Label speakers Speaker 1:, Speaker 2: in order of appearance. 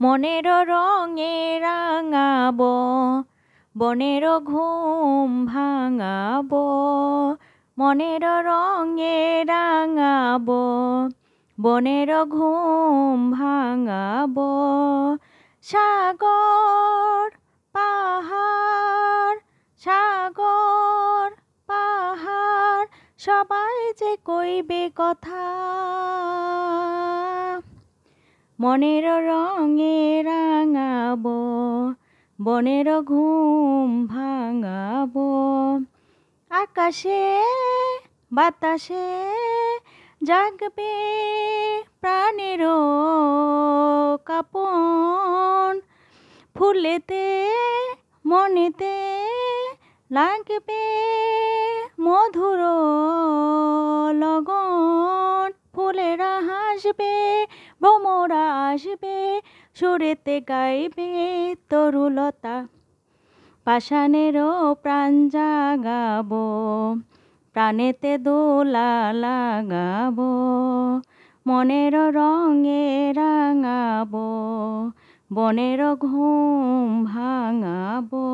Speaker 1: মনের রঙে রাঙাবো, বনের ঘুম ভাঙাবো। মনের রঙে রাঙাবো, বনের ঘুম ভাঙাবো। সাগর পাহাড়, সাগর পাহাড়, সবাই যে কইবে কথা। মনের রঙে রাঙাবো, বনের ঘুম ভাঙাবো। আকাশে বাতাসে জাগবে প্রাণের কাঁপন। ফুলেতে মনেতে লাগবে মধুর লগন। ফুলেরা হাসবে, ভ্রমরা আসবে, সুরেতে গাইবে তরুলতা। পাষাণেরও প্রাণ জাগাবো, প্রাণেতে দোলা লাগাবো। মনের রঙে রাঙাবো, বনের ঘুম ভাঙাবো।